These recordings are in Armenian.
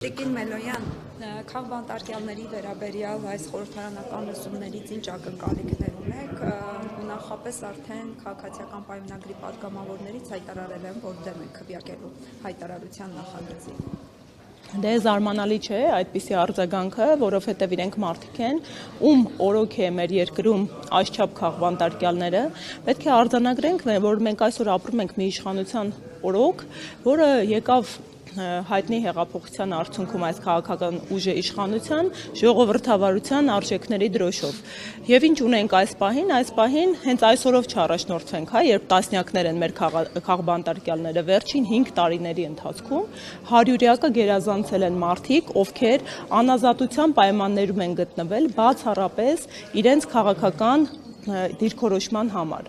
Տիկին Մելոյան, քաղբանտարկյալների վերաբերյալ այս խորհրդարանական լսումներից ինչ ակնկալիքներ ունեք, նախապես արդեն քաղաքացիական պայմանագրի պատգամավորներից հայտարարել են, որ դեմ են քվեարկելու հայտարարության նախագծի։ Դե զարմանալի չէ այդպիսի արձագանքը, որովհետև իրենք մարդիկ են, ում օրոք է մեր երկրում այսչափ քաղբանտարկյալները, պետք է արձանագրենք, որ մենք այսօր ապրում ենք մի իշխանության օրոք, որը եկավ հայտնի հեղափոխության արդյունքում այս քաղաքական ուժը իշխանության ժողովրդավարության արժեքների դրոշով։ Եվ ինչ ունենք այս պահին հենց այսօրով չառաջնորդվենք, երբ տասնյակներ են մեր քաղբանտարկյալները վերջին 5 տարիների ընթացքում հարյուրյակը գերազանցել են մարդիկ, ովքեր անազատության պայմաններում են գտնվել բացառապես իրենց քաղաքական դիրքորոշման համար։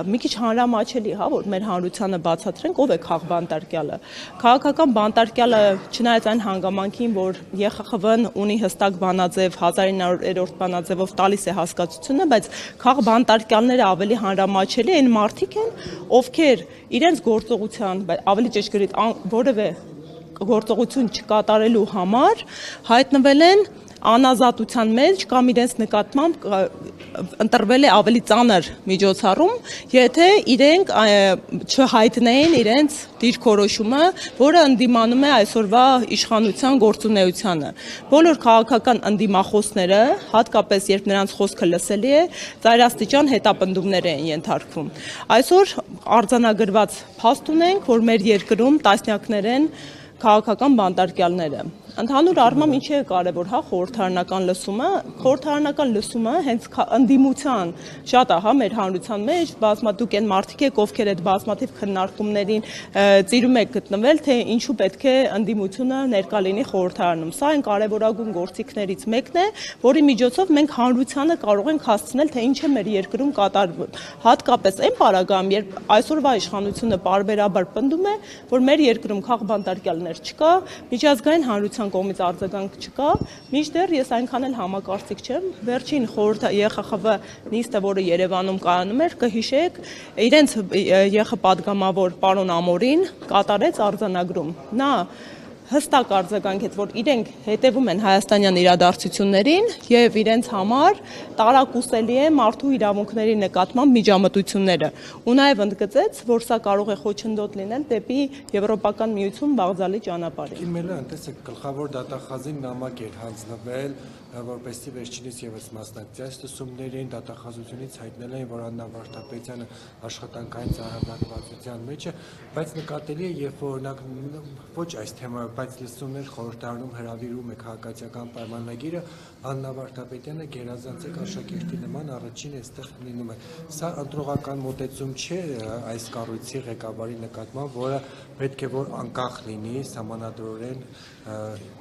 Մի քիչ հանրամատչելի, որ մեր հանրությանը բացատրենք ով է քաղբանտարկյալը։ Քաղաքական բանտարկյալը, չնայած այն հանգամանքին, որ ԵԽԽՎ-ն ունի հստակ բանաձև 1900-րդ բանաձևով տալիս է հասկացությունը, բայց քաղբանտարկյալները ավելի հանրամատչելի այն մարդիկ են, ովքեր իրենց գործողության, ավելի ճշգրիտ որևէ գործողություն չկատարելու համար հայտնվել են անազատության մեջ կամ իրենց նկատմամբ ընտրվել է ավելի ծանր միջոցառում, եթե իրենք չհայտնեին իրենց դիրքորոշումը, որը ընդդիմանում է այսօրվա իշխանության գործունեությանը։ Բոլոր քաղաքական ընդդիմախոսները, հատկապես երբ նրանց խոսքը լսելի է, ծայրաստիճան հետապնդումներ են ենթարկվում։ Այսօր արձանագրված փաստ ունենք, որ մեր երկրում տասնյակներ են քաղաքական բանտարկյալները։ Ընդհանուր առմամբ ինչի է կարևոր խորհրդարանական լսումը։ Խորհրդարանական լսումը հենց ընդդիմության շատ է մեր հանրության մեջ, բազմատուկ են մարդիկ եք, ովքեր այդ բազմաթիվ քննարկումներին ծիրում եք գտնվել, թե ինչու պետք է ընդդիմությունը ներկա լինի խորհրդարանում։ Սա այն կարևորագույն գործիքներից մեկն է, որի միջոցով մենք հանրությանը կարող ենք հասցնել, թե ինչ է մեր երկրում կատարվում։ Հատկապես այն պարագայում, երբ այսօրվա իշխանությունը պարբերաբար պնդում է, որ մեր երկրում քաղբանտարկյալներ չկա, միջազգային հանրության կողմից արձագանք չկա, մինչդեռ ես այնքան էլ համակարծիք չեմ, վերջին ԵԽԽՎ նիստը, որը Երևանում կայանում էր, կհիշեք, իրենց ԵԽՊատգամավոր պարոն Ամորին կատարեց արձանագրում։ Նա հստակ արձագանքեց, որ իրենք հետևում են հայաստանյան իրադարձություններին եւ իրենց համար տարակուսելի է մարդու իրավունքների նկատմամբ միջամտությունները։ Ու նաեւ ընդգծեց, որ սա կարող է խոչընդոտ լինել դեպի Եվրոպական միություն բաղձալի ճանապարհին։ Իմելը տեսեք գլխավոր դատախազին նամակ էր հանձնվել, որպեսզի վերջինիս եւս մասնակցի այս լսումներին, դատախազությունից հայտնել էին, որ Աննա Վարդապետյանը աշխատանքային ծառայության մեջ է, բայց նկատելի է, երբ օրինակ ոչ այս թեմայով, բայց լսումներ խորհրդարանում հրավիրում է քաղաքացիական պայմանագիրը, Աննա Վարդապետյանը գերազանցեք աշակերտի նման առաջին այստեղ լինում է։ Սա ընտրողական մոտեցում չէ այս կառույցի ղեկավարի նկատմամբ, որը պետք է որ անկախ լինի սահմանադրորեն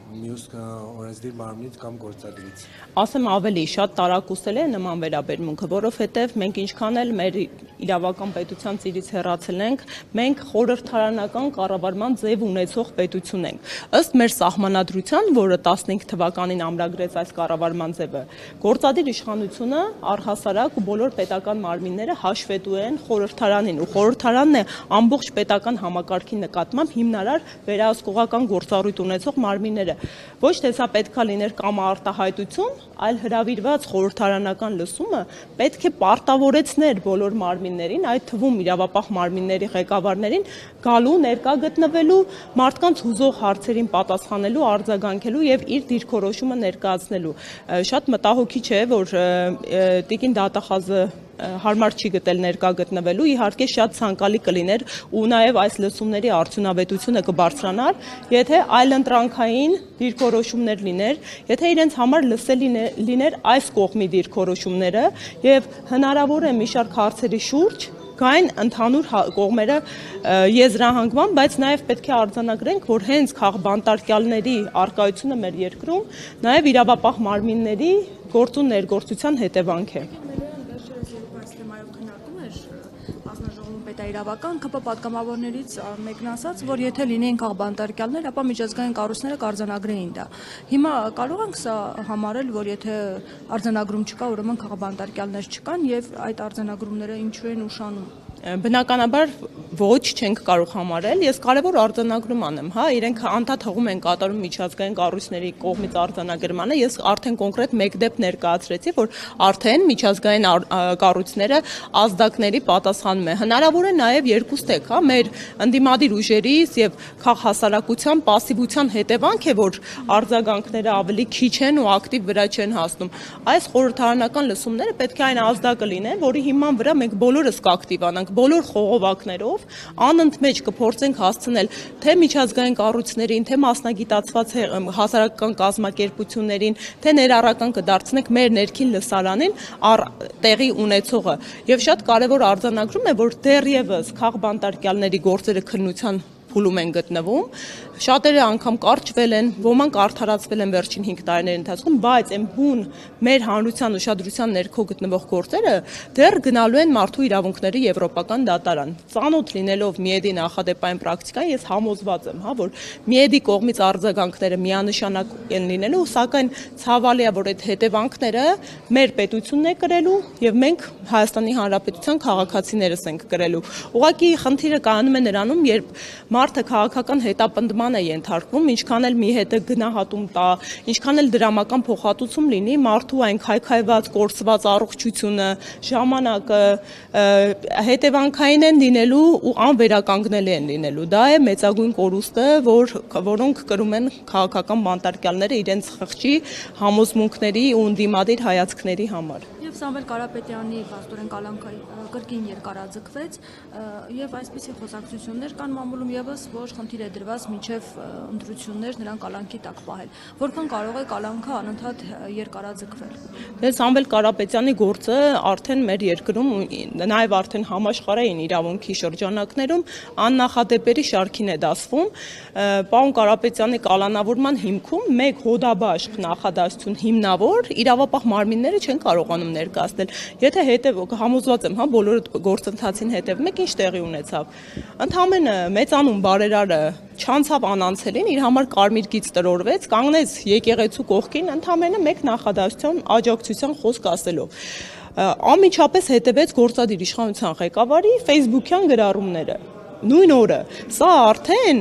մյուս օրենսդիր մարմնից կամ գործադրից։ Ասեմ ավելի, շատ տարակուսել է նման վերաբերմունքը, որովհետև մենք ինչքան էլ մեր իրավական պետության ծիրից հեռացել ենք, մենք խորհրդարանական կառավարման ձև ունեցող պետություն ենք։ Ըստ մեր սահմանադրության, որը 15 թվականին ամրագրեց այս կառավարման ձևը, գործադիր իշխանությունը առհասարակ ու բոլոր պետական մարմինները հաշվետու են խորհրդարանին, ու խորհրդարանն է ամբողջ պետական համակարգի նկատմամբ հիմնարար վերահսկողական գործառույթ ունեցող մարմինները։ Ոչ թե սա պետքա լիներ կամ արտահայտություն, այլ հրավիրված խորհրդարանական լսումը պետք է պարտավորեցներ բոլոր մարմիններին, այդ թվում իրավապահ մարմինների ղեկավարներին, գալու, ներկա գտնվելու, մարդկանց հուզող հարցերին պատասխանելու, արձագանքելու եւ իր դիրքորոշումը ներկայացնելու։ Շատ մտահոգիչ է, որ տիկին դատախազը հարմար չի գտել ներկա գտնվելու, իհարկե շատ ցանկալի կլիներ ու նաև այս լսումների արդյունավետությունը կբարձրանար, եթե այլընտրանքային դիրքորոշումներ լիներ, եթե իրենց համար լսելի լիներ այս կողմի դիրքորոշումները եւ հնարավոր է մի շարք հարցերի շուրջ գային ընդհանուր կողմերը եզրահանգման, բայց նաև պետք է արձանագրենք, որ հենց քաղբանտարկյալների առկայությունը մեր երկրում նաև իրավապահ մարմինների գործուն ներգործության հետևանք է։ Իրավական ԿՊ պատգամավորներից մեկն ասաց, որ եթե լինեին քաղբանտարկյալներ, ապա միջազգային կառույցները կարձանագրեին դա։ Հիմա կարող ենք սա համարել, որ եթե արձանագրում չկա, ուրեմն քաղբանտարկյալներ չկան եւ այդ արձանագրումները ինչու են ուշանում։ Բնականաբար ոչ չենք կարող համարել, ես կարևոր արձանագրում անեմ, հա, իրենք անդադ հղում են կատարում միջազգային կառույցների կողմից արձանագրմանը, ես արդեն կոնկրետ մեկ դեպք ներկայացրեցի, որ արդեն միջազգային կառույցները ազդակների պատասխանում է։ Հնարավոր է նաև երկուստեք, հա, մեր ընդդիմադիր ուժերից եւ քաղաքահասարակության пассивության հետևանք է, որ արձագանքները ավելի քիչ են ու ակտիվ վրա չեն հասնում։ Այս խորհրդարանական լսումները պետք է այն ազդակը լինեն, որի հիման վրա մենք բոլորս կակտիվանանք, բոլոր խողովակներով անընդմեջ կփորձենք հասցնել թե միջազգային կառույցներին, թե մասնագիտացված հասարակական կազմակերպություններին, թե ներառական կդարձնենք մեր ներքին լսարանին տեղի ունեցողը։ Եվ շատ կարևոր արձանագրում է, որ դեռևս քաղբանտարկյալների գործերը քննության փուլում են գտնվում, շատերը անգամ կարճվել են, ոմանք արդարացվել են վերջին 5 տարիների ընթացքում, բայց այն բուն մեր հանրության ուշադրության ներքո գտնվող գործերը դեռ գնալու են մարդու իրավունքների եվրոպական դատարան։ Ծանոթ լինելով ՄԻԵԴ-ի նախադեպային պրակտիկան, ես համոզված եմ, հա, որ ՄԻԵԴ-ի կողմից արձագանքները միանշանակ են լինելու, սակայն ցավալի է, որ այդ հետևանքները մեր պետությունն է կրելու եւ մենք Հայաստանի Հանրապետության քաղաքացիներս ենք կրելու։ Ուղղակի խնդիրը կայանում է նրանում, երբ մարդը քաղաքական հետապնդման է ենթարկվում, ինչքան էլ մի հետը գնահատում տա, ինչքան էլ դրամական փոխհատուցում լինի, մարդու այն քայքայված, կորսված առողջությունը, ժամանակը հետևանքային են լինելու ու անվերականգնելի են լինելու։ Դա է մեծագույն կորուստը, որոնք կրում են քաղաքական բանտարկյալները իրենց խղճի համոզմունքների ու ընդդիմադիր հայացքների համար։ Եվ Սամվել Կարապետյանի փաստորեն կալանքը կրկին երկարաձգվեց եւ այսպիսի խոսակցություններ կան մամուլում եւս, որ խնդիր է դրված մինչեւ ընտրություններ նրան կալանքի տակ պահել։ Որքան կարող է կալանքը անընդհատ երկարաձգվել։ Դե Սամվել Կարապետյանի գործը արդեն մեր երկրում նաեւ արդեն համաշխարհային իրավունքի շրջանակներում աննախադեպերի շարքին է դասվում։ Պարոն Կարապետյանի կալանավորման հիմքում մեկ հոդաբաշխ նախադասություն հիմնավոր իրավապահ մարմինները չեն կարողանում ներկայացնել։ Եթե համոզված եմ, հա, բոլոր գործընթացին հետևում եք, ինչ տեղի ունեցավ։ Ընդհանրապես մեծանուն բարերարը չանցավ անանցելին, իր համար կարմիր գիծ տրորվեց, կանգնեց եկեղեցու կողքին, ընդհանրապես մեկ նախադասության աջակցության խոսք ասելով։ Անմիջապես հետևեց գործադիր իշխանության ղեկավարի Facebook-յան գրառումները։ Նույն օրը սա արդեն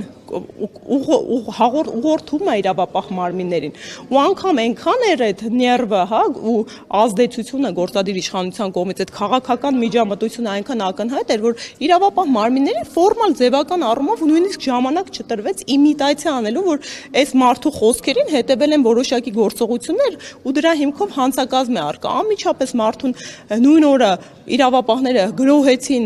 ուղղորդում է իրավապահ մարմիններին ու անգամ այնքան էր այդ ներվը, հա, ու ազդեցությունը գործադիր իշխանության կողմից այդ քաղաքական միջամտությունը այնքան ակնհայտ էր, որ իրավապահ մարմիններին ֆորմալ ձևական առումով նույնիսկ ժամանակ չտրվեց իմիտացիա անելու, որ այս մարդու խոսքերին հետևել են որոշակի գործողություններ ու դրա հիմքով հանցակազմ է առկա։ Անմիջապես մարդուն նույն օրը իրավապահները գրոհեցին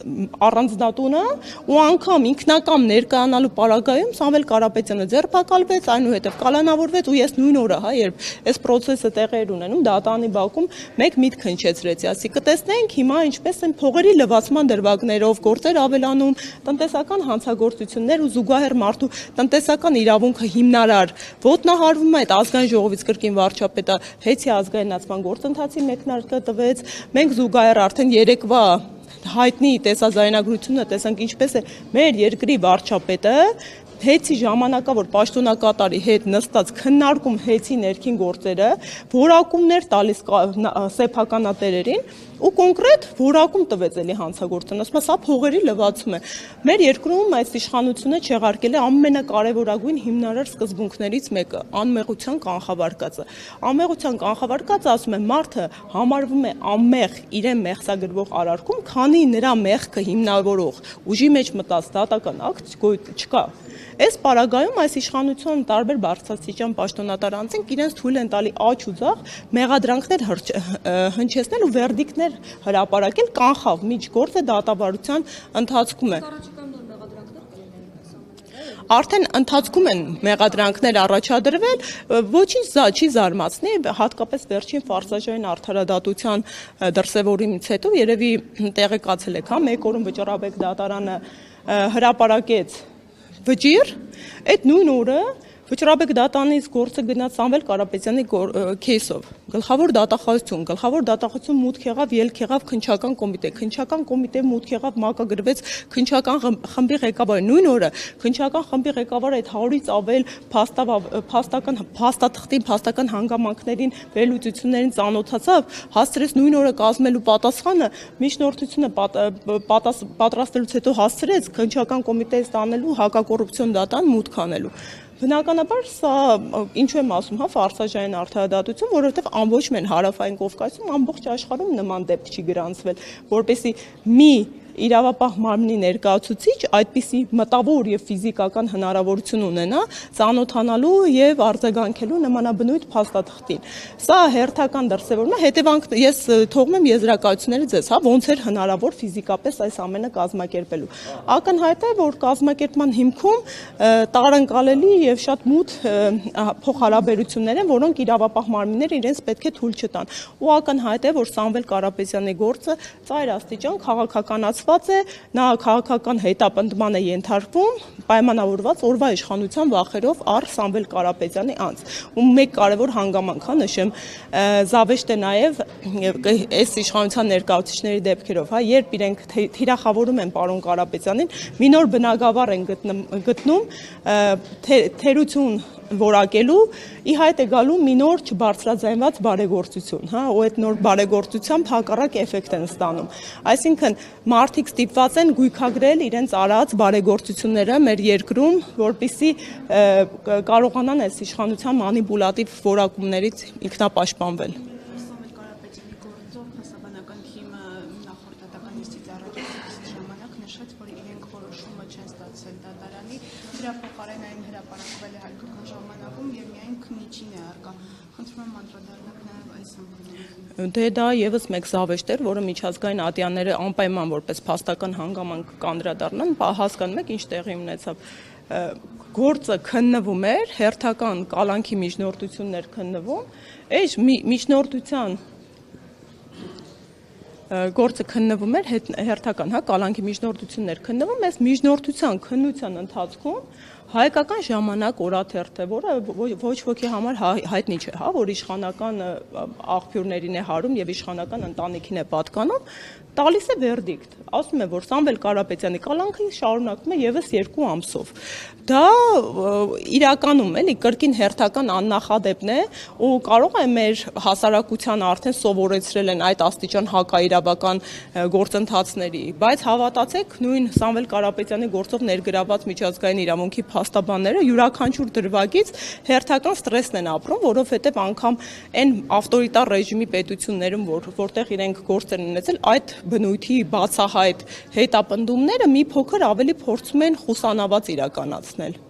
առանձնատունը ու անգամ ինքնակամ ներկայանալու պարագայում Սամվել Կարապետյանը ձերբակալվեց, այնուհետև կալանավորվեց ու ես նույն օրը, հա, երբ այս process-ը տեղի էր ունենում դատարանի բակում, մեկ միտք հնչեցրեցի, ասի կտեսնենք հիմա ինչպես են փողերի լվացման դրվագներով գործեր ավելանում, տնտեսական հանցագործություններ ու զուգահեռ մարդու տնտեսական իրավունքը հիմնարար ոտնահարվում է, այդ ազգային ժողովից կրկին վարչապետը հեծի ազգայնացման գործընթացի մեկնարկը տվեց, մենք զուգահեռ արդեն երեկվա հայտնի տեսազայնագրությունը տեսանք ինչպես է մեր երկրի վարչապետը հեծի ժամանակավոր պաշտոնակատարի հետ նստած քննարկում հեծի ներքին գործերը, որակումներ տալիս սեփականատերերին ու կոնկրետ որակում տվեց էլի հանցագործան, ասում է սա փողերի լվացում է։ Մեր երկրում այս իշխանությունը չեղարկել է ամենակարևորագույն հիմնարար սկզբունքներից մեկը՝ անմեղության կանխավարկածը։ Անմեղության կանխավարկածը ասում է մարդը համարվում է անմեղ իրեն մեղսագրվող արարքում, քանի նրա մեղքը հիմնավորող ուժի մեջ մտած դատական ակտ չկա։ Այս պարագայում այս իշխանության տարբեր բարձրաստիճան պաշտոնատար անձինք իրենց թույլ են տալի աջ ու ձախ մեղադրանքներ հնչեցնել ու վերդիկներ հրապարակել կանխավ միջգործը դատավարության ընթացքում է։ Արդեն ընթացքում են մեղադրանքներ առաջադրվել, ոչինչ չի զարմացնի, հատկապես վերջին ֆարսաժային արդարադատության դրսևորումից հետո երևի տեղեկացել եք, հա, մեկ օրում վճռաբեկ դատարանը հրապարակեց վճիռ, այդ նույն օրը Վճռաբեկ դատանից գործը գնաց Սամվել Կարապետյանի քեյսով։ Գլխավոր դատախազություն մուտք եղավ, ելք եղավ քննչական կոմիտե։ Քննչական կոմիտե մուտք եղավ, մակագրվեց քննչական խմբի ղեկավարը։ Նույն օրը քննչական խմբի ղեկավարը այդ 100-ից ավել փաստաթղթին հանգամանքներին, վերլուծություններին ծանոթացավ, հասցրեց նույն օրը կազմելու պատասխանը, միջնորդությունը պատրաստելուց հետո հասցրեց քննչական կոմիտեից տանելու հակակոռուպցիոն դատան մուտք անելու։ Բնականաբար սա ինչու եմ ասում, ֆարսաժային արդարադատություն, որովհետև ոչ միայն հարավային Կովկասում, ամբողջ աշխարհում նման դեպք չի գրանցվել, որպեսզի մի իրավապահ մարմնի ներկայացուցիչ այդպիսի մտավոր եւ ֆիզիկական հնարավորություն ունենա ծանոթանալու եւ արձագանքելու նմանաբնույթ փաստաթղթին։ Սա հերթական դրսևորում է, հետևանք ես թողնում եմ եզրակացությունները ձեզ, ոնց էր հնարավոր ֆիզիկապես այս ամենը կազմակերպելու։ Ակնհայտ է, որ կազմակերպման հիմքում տարընկալելի եւ շատ մութ փոխհարաբերություններ են, որոնք իրավապահ մարմինները իրենց պետք է թույլ չտան։ Ու ակնհայտ է, որ Սամվել Կարապետյանի գործը ծայր աստիճան քաղաքականացված է, նա քաղաքական հետապնդման է ենթարկվում, պայմանավորված օրվա իշխանության վախերով առ Սամվել Կարապետյանի անձ։ Ու մեկ կարևոր հանգամանք նշեմ, զավեշտ է նաև այս իշխանության ներկայացուցիչների դեպքերով, երբ իրենք թիրախավորում են պարոն Կարապետյանին, մի նոր բնագավառ են գտնում թերություն որակելու, ի հայտ է գալու մի նոր չբարձրաձայնված բարեգործություն, ու այդ նոր բարեգործությամբ հակառակ էֆեկտ են ստանում։ Այսինքն մարդիկ ստիպված են գույքագրել իրենց արած բարեգործությունները մեր երկրում, որպեսզի կարողանան այս իշխանության մանիպուլատիվ որակումներից ինքնապաշտպանվել։ Սամվել Կարապետյանի գործով հասարակական թիմը նախորդ դատականիստից առաջին ժամանակ նշեց, որ իրենք որոշումը չեն ստացել դատարանի, դրա փոխարեն այն հրապարակվել է հայկական ժամանակում եւ միայն քննիչին է արկա։ Խնդրում եմ անդրադառնալ նաեւ այս ամենին։ Դե դա եւս մեկ զավեշտ էր, որը միջազգային ատյանները անպայման որպես փաստական հանգամանք կանդրադառնան, հասկանում եք ինչ տեղի ունեցավ։ Գործը քննվում էր, հերթական կալանքի միջնորդություններ քննվում, այս միջնորդության գործը քննվում էր, հերթական կալանքի միջնորդություններ քննվում, այս միջնորդության քննության ընթացքում հայկական ժամանակ օրաթերթը, որը ոչ ոքի համար հայտնի չէ, որ իշխանական աղբյուրներին է հարում եւ իշխանական ընտանիքին է պատկանում, տալիս է վերդիկտ, ասում է, որ Սամվել Կարապետյանի կալանքը շարունակվում է եւս 2 ամսով։ Դա իրականում էլի կրկին հերթական աննախադեպն է ու կարող է մեր հասարակությանը արդեն սովորեցրել են այդ աստիճան հակաիրավական գործընթացների, բայց հավատացեք, նույն Սամվել Կարապետյանի գործով ներգրաված միջազգային իրավունքի փաստաբանները յուրաքանչյուր դրվագից հերթական ստրեսն են ապրում, որովհետև անգամ այն ավտորիտար ռեժիմի պետություններում, որտեղ իրենք գործեր են ունեցել, այդ բնույթի բացահայտ հետապնդումները մի փոքր ավելի փորձում են խուսանաված իրականացնել։